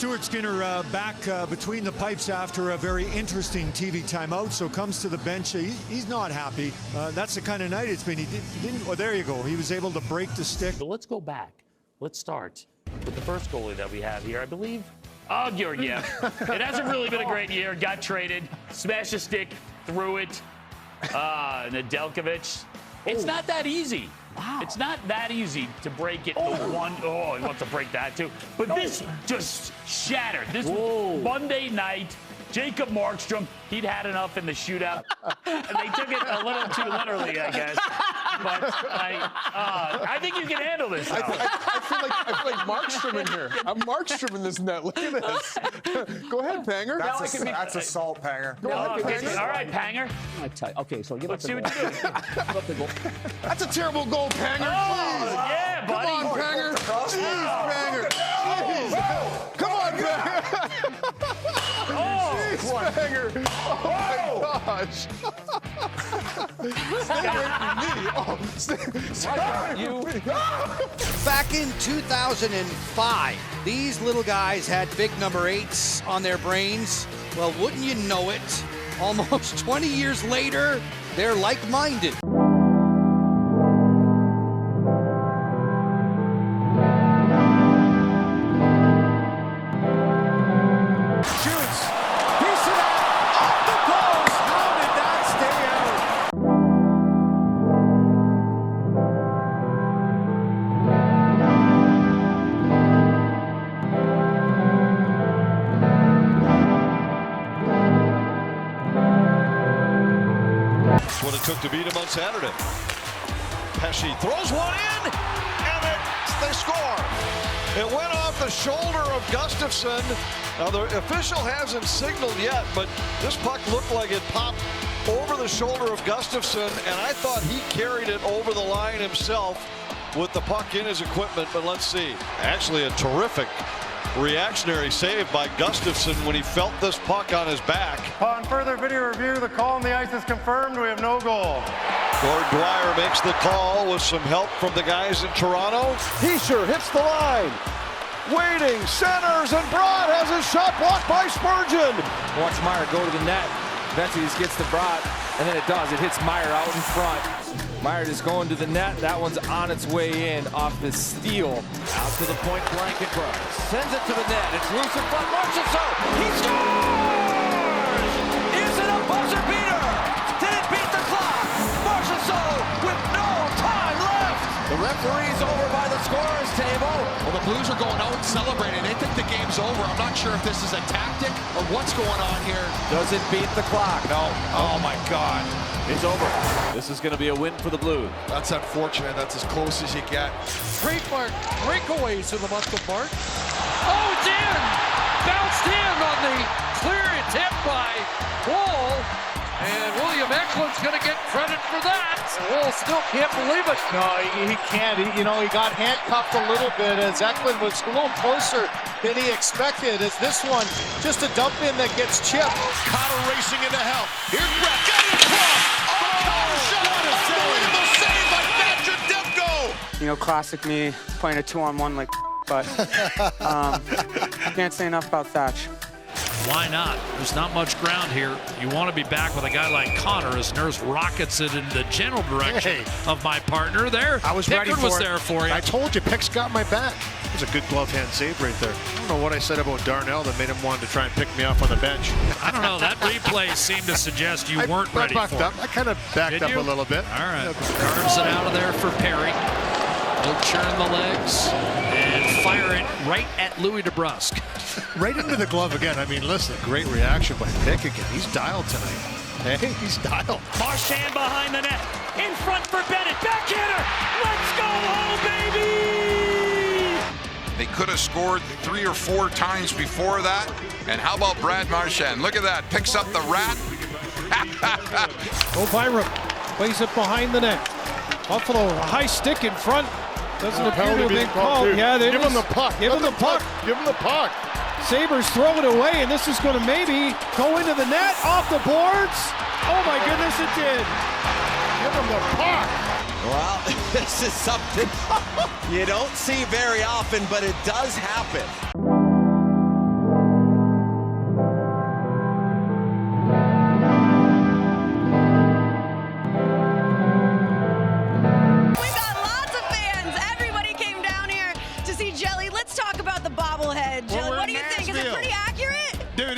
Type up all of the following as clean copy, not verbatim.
Stuart Skinner back between the pipes after a very interesting TV timeout, so comes to the bench. He's not happy. That's the kind of night it's been. He didn't. Oh, there you go. He was able to break the stick. But let's go back. Let's start with the first goalie that we have here, I believe. Oh, Georgiev. It hasn't really been a great year. Got traded, smashed a stick, threw it. Nedeljkovic. It's not that easy. Wow. It's not that easy to break it. Oh, he wants to break that too. But this just shattered. This was Monday night. Jacob Markstrom, he'd had enough in the shootout. And they took it a little too literally, I guess. But I think you can handle this. I feel like Markstrom in here. I'm Markstrom in this net. Look at this. Go ahead, Panger. That's assault, Panger. Go ahead, Panger. All right, Panger. I tell you. Okay, so Let's see what you do. Give up the goal. That's a terrible goal, Panger. Yeah, buddy. Come on, Panger. Jeez, Panger. Jeez. Come on, Panger. Jeez, Panger. Oh, my gosh. Back in 2005, these little guys had big number 8s on their brains. Well, wouldn't you know it? Almost 20 years later, they're like-minded. What it took to beat him on Saturday. Pesce throws one in, and they score. It went off the shoulder of Gustafsson. Now, the official hasn't signaled yet, but this puck looked like it popped over the shoulder of Gustafsson, and I thought he carried it over the line himself with the puck in his equipment, but let's see. Actually, a terrific reactionary save by Gustafsson when he felt this puck on his back. Upon further video review, the call on the ice is confirmed. We have no goal. Gord Dwyer makes the call with some help from the guys in Toronto. Hischier hits the line. Waiting, centers, and Broad has his shot blocked by Spurgeon. Watch Meyer go to the net. Eventually this gets to Broad, and then it does. It hits Meyer out in front. Meyer just going to the net. That one's on its way in off the steal. Out to the point, Blankenburg sends it to the net. It's loose in front. Marchessault, he scores! Is it a buzzer beater? Did it beat the clock? Marchessault with no time left. The referee's over by the scorer's table. Well, the Blues are going out and celebrating. They think the game's over. I'm not sure if this is a tactic or what's going on here. Does it beat the clock? No. Oh, my God. It's over. This is going to be a win for the Blues. That's unfortunate. That's as close as you get. Trademark breakaways in the month of March. Oh, it's in! Bounced in on the clear attempt by Woll. And William Eklund's going to get credit for that. Woll still can't believe it. No, he can't. He got handcuffed a little bit as Eklund was a little closer than he expected. As this one, just a dump in that gets chipped. Cotter racing into hell. Here's Brett. Got it across. Unbelievable save by Thatcher Demko. You know, classic me playing a 2-on-1 like, but can't say enough about Thatch. Why not? There's not much ground here. You want to be back with a guy like Connor as Nurse rockets it in the general direction of my partner there. I was ready for was it. there for you. I told you, Pick's got my back. It was a good glove hand save right there. I don't know what I said about Darnell that made him want to try and pick me off on the bench. I don't know. That replay seemed to suggest you weren't ready for it. I kind of backed up a little bit. All right. Carves it out of there for Perry. He'll churn the legs and fire it right at Louis DeBrusk. Right into the glove again. I mean, listen, great reaction by Pick again. He's dialed tonight. Hey, he's dialed. Marchand behind the net. In front for Bennett. Backhander. Let's go home, baby! They could have scored 3 or 4 times before that. And how about Brad Marchand? Look at that. Picks up the rat. Byram plays it behind the net. Buffalo, a high stick in front. Doesn't appear to have been called. Yeah, give him the puck. Give him the puck. Give him the puck. Sabres throw it away, and this is going to maybe go into the net, off the boards. Oh my goodness, it did. Give him the puck. Well, this is something you don't see very often, but it does happen.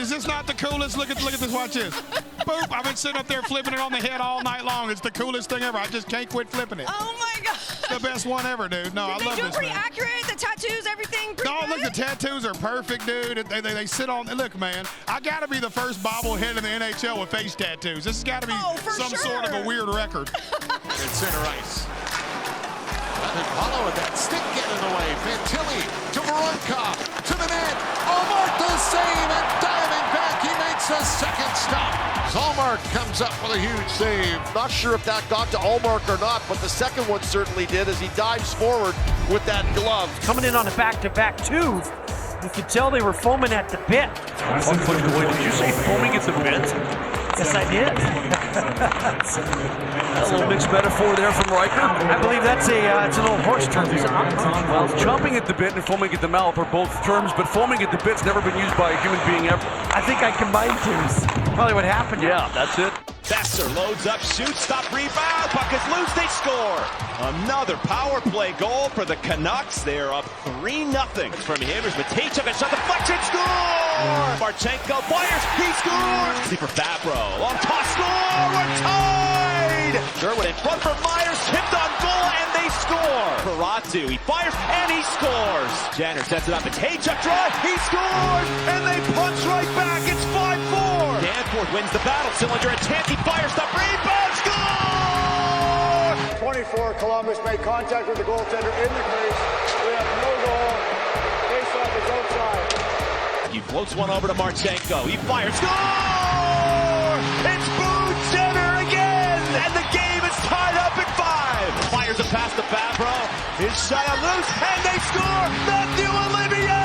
is this not the coolest? Look at this. Watch this. Boop. I've been sitting up there flipping it on the head all night long. It's the coolest thing ever. I just can't quit flipping it. Oh, my God. It's the best one ever, dude. No, I love They do this pretty thing. accurate. The tattoos, everything pretty No, good? look, the tattoos are perfect, dude. They sit on. Look, man, I got to be the first bobblehead in the NHL with face tattoos. This has got to be some sort of a weird record. At center ice. Apollo with that stick getting in the way. Fantilli to Voronkov, to the net. Allmark the save, and diving back, he makes a second stop. Allmark comes up with a huge save. Not sure if that got to Allmark or not, but the second one certainly did as he dives forward with that glove. Coming in on a back-to-back too. You could tell they were foaming at the bit. Did you say foaming at the bit? Yes, I did. A little mixed metaphor there from Riker. I believe that's it's an old horse term. Well, chomping at the bit and foaming at the mouth are both terms, but foaming at the bit's never been used by a human being ever. I think I combined two. Probably what happened. Yeah, that's it. Besser loads up, shoots, stop, rebound, puck is loose, they score. Another power play goal for the Canucks. They're up 3-0 from Hammers. Matejchuk, a shot, deflection, score! Marchenko fires, he scores! See for Fabro, long toss, score! We're tied! Sherwood in front for Myers, tipped on goal, and they score! Karatu, he fires, and he scores! Janner sets it up, Matejchuk drive, he scores! And they punch right back, it's 5-4! Danforth wins the battle, Sillinger and Tanti fires, the rebound, score! 24, Columbus made contact with the goaltender in the crease. We have no goal. Face-off is outside. He floats one over to Marchenko. He fires. Score! It's Boone Jenner again! And the game is tied up at 5. Fires a pass to Fabro. His shot out loose, and they score! Matthew Olivier!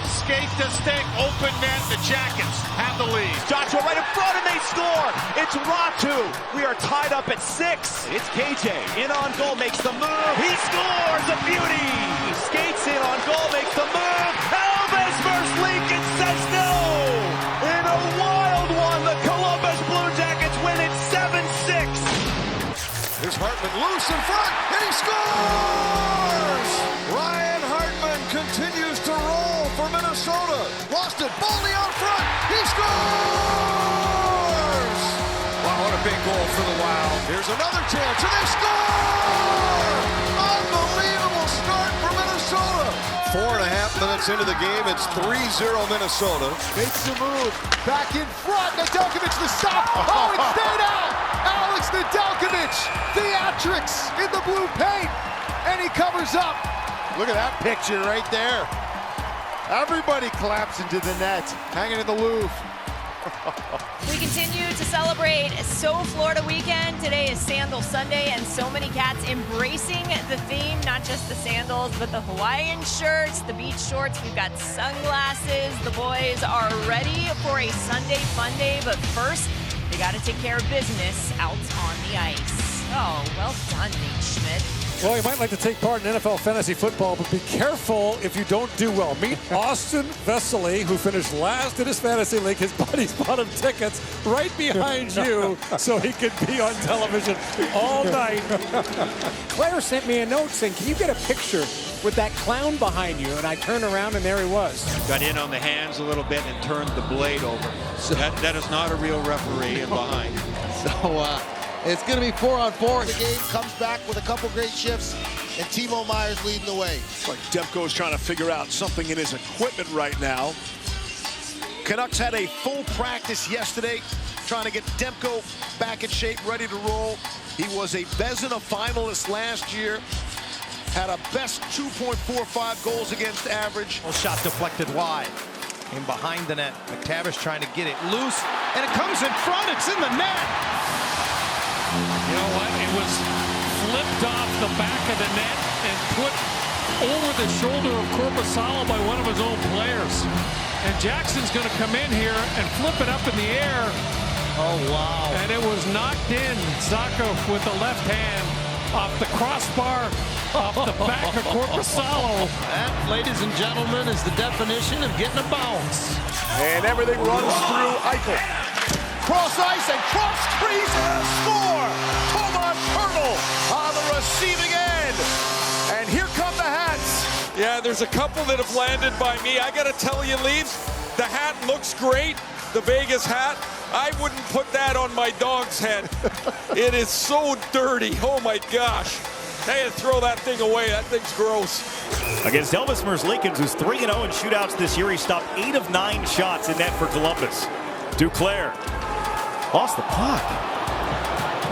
Skate to stick, open net. The Jackets have the lead. Joshua right in front, and they score! It's Ratu. We are tied up at 6. It's KJ. In on goal, makes the move. He scores! A beauty! He skates in on goal, makes the move. Elvis versus Lincoln says no! In a wild one, the Columbus Blue Jackets win it 7-6. Here's Hartman loose in front, and he scores! Ryan Hartman continues to roll for Minnesota. Lost it, Boldy out front, he scores! Wow, what a big goal for the Wild. Here's another chance, and they score! Unbelievable start for Minnesota. 4.5 minutes into the game, it's 3-0 Minnesota. Makes the move, back in front, Nedeljkovic the stop, oh, it stayed out! Alex Nedeljkovic, theatrics in the blue paint, and he covers up. Look at that picture right there. Everybody collapsed into the net, hanging in the Louvre. We continue to celebrate So Florida Weekend. Today is Sandal Sunday, and so many cats embracing the theme, not just the sandals, but the Hawaiian shirts, the beach shorts. We've got sunglasses. The boys are ready for a Sunday fun day, but first, they got to take care of business out on the ice. Oh, well done, Nate Schmidt. Well, you might like to take part in NFL fantasy football, but be careful if you don't do well. Meet Austin Vesely, who finished last in his fantasy league. His buddies bought him tickets right behind you so he could be on television all night. Claire sent me a note saying, can you get a picture with that clown behind you? And I turned around and there he was. Got in on the hands a little bit and turned the blade over. So that is not a real referee in behind. So it's going to be 4-on-4. The game comes back with a couple great shifts, and Timo Myers leading the way. It's like Demko's trying to figure out something in his equipment right now. Canucks had a full practice yesterday, trying to get Demko back in shape, ready to roll. He was a Vezina finalist last year. Had a best 2.45 goals against average. Shot deflected wide. In behind the net. McTavish trying to get it loose, and it comes in front. It's in the net. You know what? It was flipped off the back of the net and put over the shoulder of Korpisalo by one of his own players. And Jackson's going to come in here and flip it up in the air. Oh, wow. And it was knocked in. Zakov with the left hand off the crossbar, off the back of Korpisalo. That, ladies and gentlemen, is the definition of getting a bounce. And everything runs through Eichel. Cross ice and cross crease, score! Tomas Hertl on the receiving end. And here come the Hats. Yeah, there's a couple that have landed by me. I got to tell you, Leafs, The hat looks great, the Vegas hat. I wouldn't put that on my dog's head. It is so dirty. Oh my gosh. Hey, throw that thing away. That thing's gross. Against Elvis Merzlikins, who's 3-0 in shootouts this year. He stopped 8 of 9 shots in net for Columbus. Duclair lost the puck.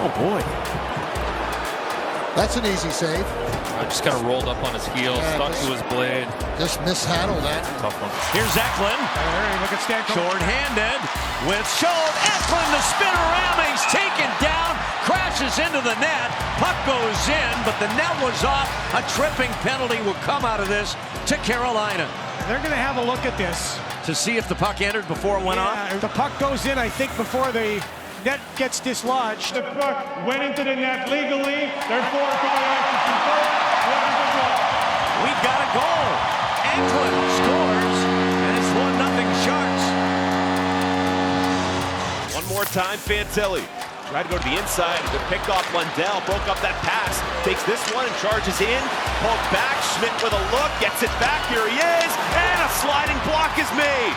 Oh boy. That's an easy save. Just kind of rolled up on his heel, stuck to his blade. Just mishandled that. Tough one. Here's Eklund. Look at Stamkos. Short-handed with Schultz. Eklund, the spin around. He's taken down. Crashes into the net. Puck goes in, but the net was off. A tripping penalty will come out of this to Carolina. They're going to have a look at this. To see if the puck entered before it went off? The puck goes in, I think, before the net gets dislodged. The puck went into the net legally. Therefore, Kobayashi can go. We've got a goal. Eklund scores, and it's 1-0 Sharks. One more time, Fantilli. Tried to go to the inside. Good pick off Lundell. Broke up that pass. Takes this one and charges in. Pulled back. Schmidt with a look. Gets it back. Here he is. And a sliding block is made.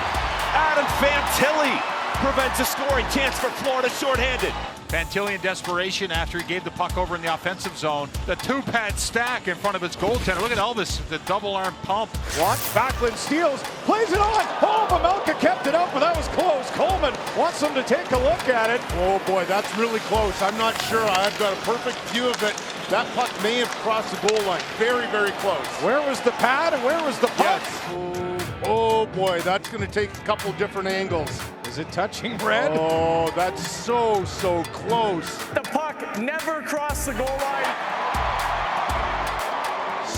Adam Fantilli prevents a scoring chance for Florida shorthanded. Fantilli in desperation after he gave the puck over in the offensive zone. The two-pad stack in front of his goaltender. Look at Elvis, the double-arm pump. What? Backlund steals, plays it on. Oh, Pavelka kept it up, but that was close. Coleman wants him to take a look at it. Oh, boy, that's really close. I'm not sure. I've got a perfect view of it. That puck may have crossed the goal line. Very, very close. Where was the pad and where was the puck? Yes. Oh, boy, that's going to take a couple different angles. Is it touching Red? Oh, that's so close. The puck never crossed the goal line.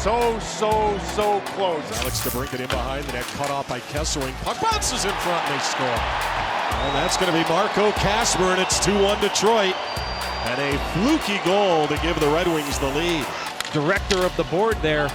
So close. Alex DeBrincat in behind the net, cut off by Kesselring. Puck bounces in front and they score. And that's going to be Marco Kasper, and it's 2-1 Detroit. And a fluky goal to give the Red Wings the lead. Director of the board there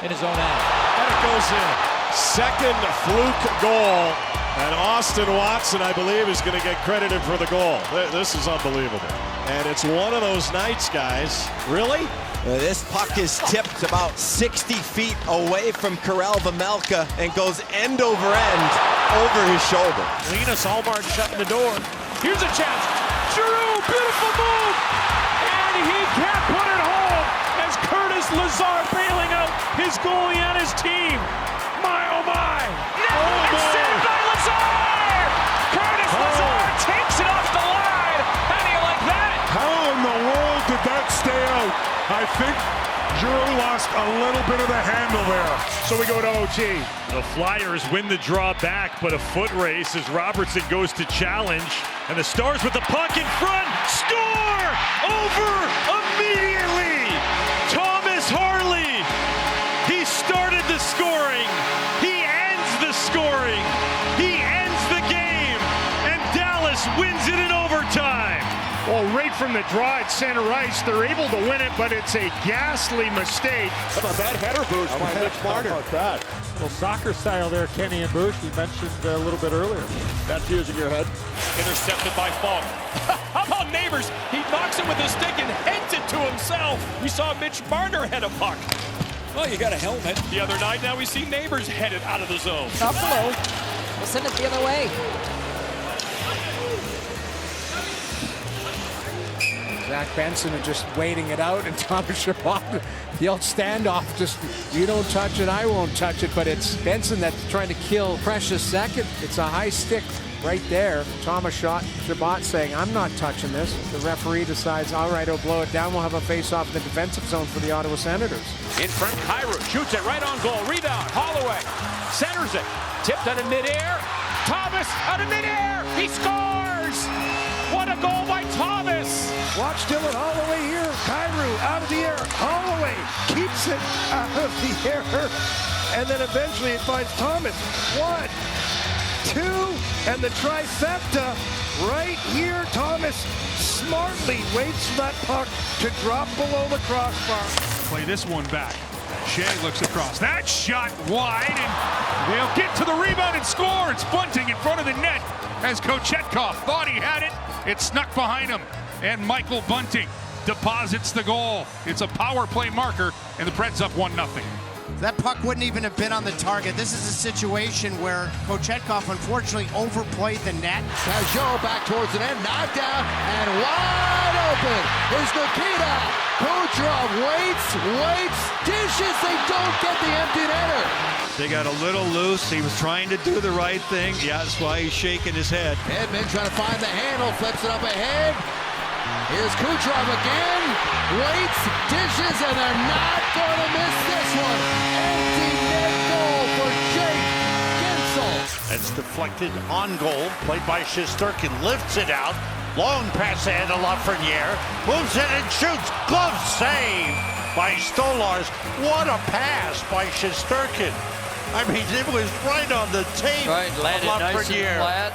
in his own end. And it goes in. Second fluke goal. And Austin Watson, I believe, is going to get credited for the goal. This is unbelievable. And it's one of those nights, guys. Really? This puck is tipped about 60 feet away from Karel Vejmelka and goes end over end over his shoulder. Linus Ullmark shutting the door. Here's a chance. Giroux, beautiful move. And he can't put it home as Curtis Lazar bailing out his goalie and his team. My, oh my. It's saved by Lazar. Curtis Lazar takes it off the line. How do you like that? How in the world did that stay out? I think Giroux lost a little bit of the handle there. So we go to OT. The Flyers win the draw back, but a foot race as Robertson goes to challenge. And the Stars with the puck in front. Score! Over immediately! Thomas Harley! He started the scoring. He ends the scoring. He ends the game. And Dallas wins it in overtime. Well, right from the draw at center ice, they're able to win it, but it's a ghastly mistake. How about that header boost by Mitch Marner? How about that? Well, soccer style there, Kenny and Bush, you mentioned a little bit earlier. That fuse in your head. Intercepted by Falk. How about Neighbors? He knocks it with a stick and heads it to himself. We saw Mitch Marner head a puck. Well, you got a helmet. The other night, now we see Neighbors headed out of the zone. Buffalo will send it the other way. Zach Benson is just waiting it out, and Thomas Chabot, the old standoff, just you don't touch it, I won't touch it, but it's Benson that's trying to kill Precious second. It's a high stick right there. Thomas Chabot saying, I'm not touching this. The referee decides, all right, he'll blow it down. We'll have a face-off in the defensive zone for the Ottawa Senators. In front, Kyrou shoots it right on goal. Rebound, Holloway centers it. Tipped out of midair. Thomas out of midair. He scores! What a goal by Thomas! Watch Dylan Holloway here. Kyrou out of the air. Holloway keeps it out of the air. And then eventually it finds Thomas. 1, 2, and the trifecta right here. Thomas smartly waits for that puck to drop below the crossbar. Play this one back. Shea looks across. That shot wide, and they'll get to the rebound and score. It's Bunting in front of the net as Kochetkov thought he had it. It snuck behind him, and Michael Bunting deposits the goal. It's a power play marker, and the Preds up 1-0. That puck wouldn't even have been on the target. This is a situation where Kochetkov unfortunately overplayed the net. Pajot back towards the net, knocked down, and wide open. Here's Nikita. Kucherov waits, dishes. They don't get the empty netter. They got a little loose. He was trying to do the right thing. Yeah, that's why he's shaking his head. Edmund trying to find the handle, flips it up ahead. Here's Kucherov again. Waits, dishes, and they're not going to miss this one. Empty net goal for Jake Guentzel. It's deflected on goal. Played by Shesterkin. Lifts it out. Long pass ahead to Lafreniere. Moves it and shoots. Glove save by Stolarz. What a pass by Shesterkin. I mean, it was right on the tape of Lafreniere.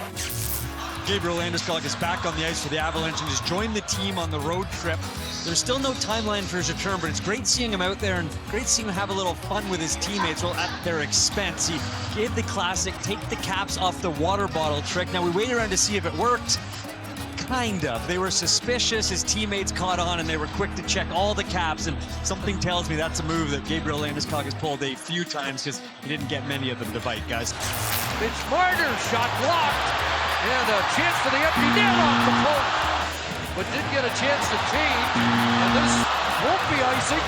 Gabriel Landeskog is back on the ice for the Avalanche and has joined the team on the road trip. There's still no timeline for his return, but it's great seeing him out there and great seeing him have a little fun with his teammates, well, at their expense. He gave the classic take the caps off the water bottle trick. Now we wait around to see if it worked. Kind of. They were suspicious. His teammates caught on and they were quick to check all the caps, and something tells me that's a move that Gabriel Landeskog has pulled a few times because he didn't get many of them to bite, guys. Mitch Marner shot blocked. And a chance for the empty net off the point. But didn't get a chance to change. And this won't be icing.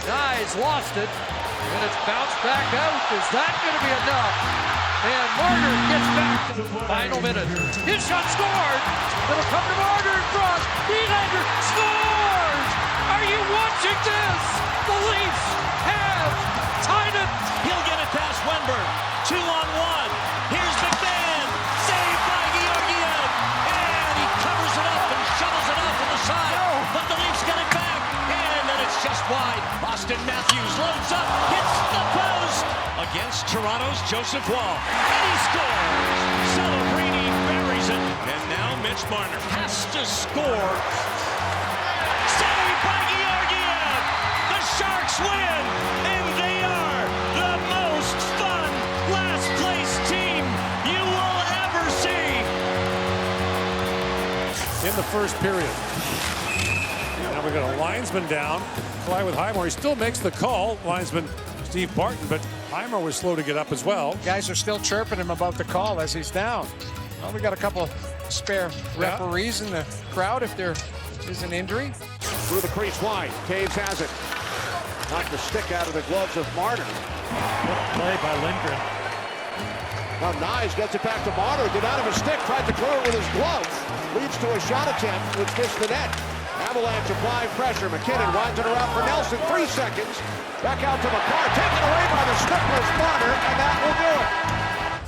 Guys lost it. And it's bounced back out. Is that going to be enough? And Marner gets back to the final minute. His shot scored. It'll come to Marner in front. Nylander scores! Are you watching this? The Leafs have tied it. He'll get it past Wenberg. 2-on-1. Here's McMahon. Saved by Georgiev. And he covers it up and shovels it off to the side. But the Leafs get it back. And then it's just wide. Austin Matthews loads up. Hits the post. Against Toronto's Joseph Woll. And he scores. Celebrini buries it. And now Mitch Marner has to score. Saved by Georgiev. The Sharks win. And they are the most fun last place team you will ever see. In the first period. Now we got a linesman down. Fly with Highmore. He still makes the call. Linesman Steve Barton, but Highmore was slow to get up as well. Guys are still chirping him about the call as he's down. Well, we got a couple of spare referees in the crowd if there is an injury. Through the crease wide. Taves has it. Knocked the stick out of the gloves of Marner. Good play by Lindgren. Now Nyes gets it back to Marner. Get out of his stick. Tried to clear it with his gloves. Leads to a shot attempt which missed the net. Avalanche applying pressure. McKinnon winds it around for Nelson. 3 seconds. Back out to Makar. Taken away by the stickless Marner, and that will do it.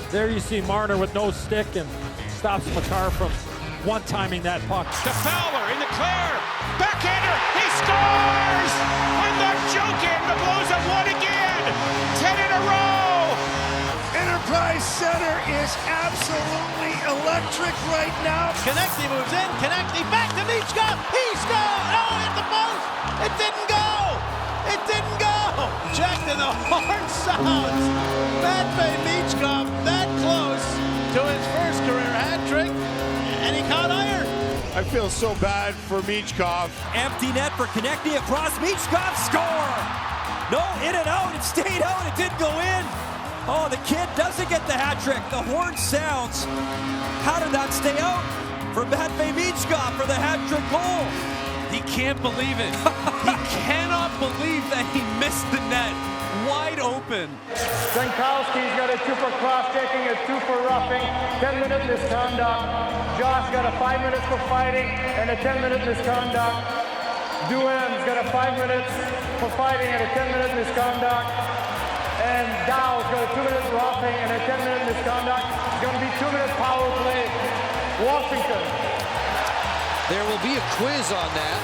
There you see Marner with no stick and stops Makar from one-timing that puck. To Fowler in the clear. Backhander. He scores! I'm not joking. The Blues have won again. 10 in a row. Enterprise Center is absolutely electric right now. Konechny moves in. Konechny back to Michkov. He scores! Oh, hit the post. It didn't go. It didn't go. Checked and the horn sounds. Matvei Michkov that close to his first career hat trick, and he caught iron. I feel so bad for Michkov. Empty net for Konechny across. Michkov score. No, in and out. It stayed out. It didn't go in. Oh, the kid doesn't get the hat trick. The horn sounds. How did that stay out? For Matvei Michkov for the hat trick goal. He can't believe it. He cannot believe that he missed the net. Wide open. Stankowski's got a 2 for cross-checking, a 2 for roughing, 10-minute misconduct. Josh got a 5 minutes for fighting and a 10-minute misconduct. Duhan's got a 5 minutes for fighting and a 10-minute misconduct. And Dow's got a 2-minute roughing and a 10-minute misconduct. It's going to be 2-minute power play. Washington. There will be a quiz on that.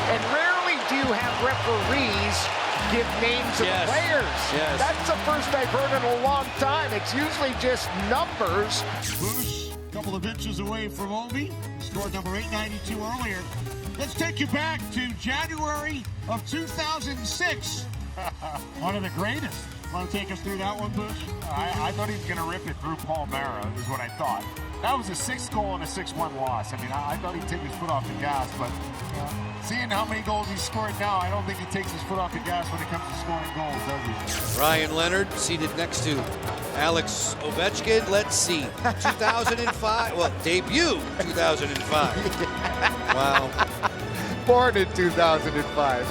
And rarely do you have referees give names of players. Yes. That's the first I've heard in a long time. It's usually just numbers. Bruce, a couple of inches away from Ovi. Scored number 892 earlier. Let's take you back to January of 2006. One of the greatest. Want to take us through that one, Bush? I thought he was going to rip it through Palmera, is what I thought. That was a 6th goal and a 6-1 loss. I mean, I thought he'd take his foot off the gas, but seeing how many goals he's scored now, I don't think he takes his foot off the gas when it comes to scoring goals, does he? Ryan Leonard seated next to Alex Ovechkin. Let's see. 2005. Well, debut 2005. Wow. Born in 2005.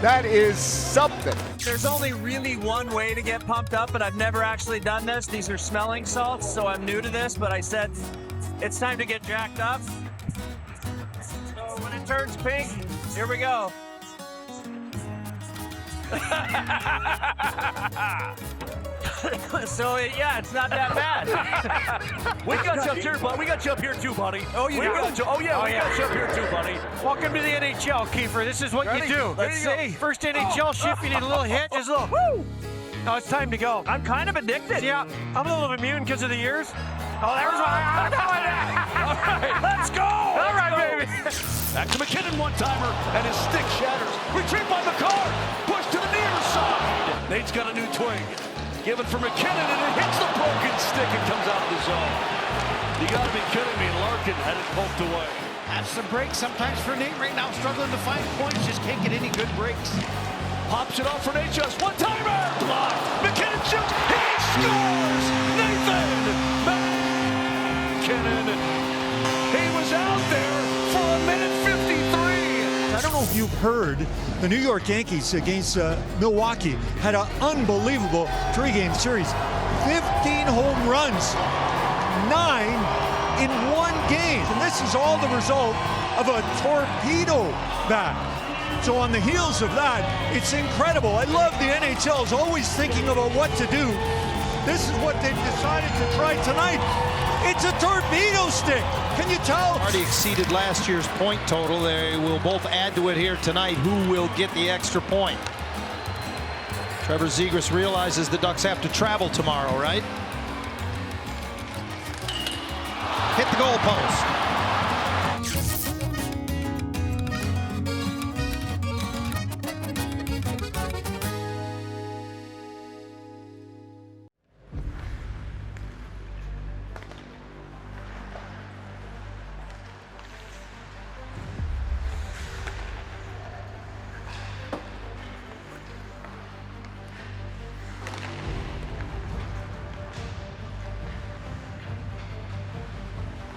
That is something. There's only really one way to get pumped up, but I've never actually done this. These are smelling salts, so I'm new to this, but I said it's time to get jacked up. So when it turns pink, here we go. So yeah, it's not that bad. We got you up here, buddy. We got you up here too, buddy. Oh, you do? got you. Oh yeah, we got you up here too, buddy. Welcome to the NHL, Kiefer. This is what Ready? you do. Let's see. First NHL shift, you need a little hit, just a little woo. Now it's time to go. I'm kind of addicted. Yeah, I'm a little immune because of the years. Oh, there's one. All right, let's go. All right, baby. Back to McKinnon, one-timer, and his stick shatters. Retreat by McCarr. Push to the near side. Nate's got a new twing. Given for McKinnon, and it hits the broken stick and comes out of the zone. You got to be kidding me. Larkin had it poked away. Have some breaks sometimes for Nate right now, struggling to find points, just can't get any good breaks. Pops it off for Nate Just. One-timer. Blocked. McKinnon shoots. He scores. Nathan McKinnon. He was out there for a minute 53. I don't know if you've heard, the New York Yankees against Milwaukee had an unbelievable 3-game series. 15 home runs, 9 in 1 game. And this is all the result of a torpedo bat. So on the heels of that, it's incredible. I love the NHL is always thinking about what to do. This is what they've decided to try tonight. It's a torpedo stick. Can you tell? Already exceeded last year's point total. They will both add to it here tonight. Who will get the extra point? Trevor Zegras realizes the Ducks have to travel tomorrow, right? Hit the goalpost.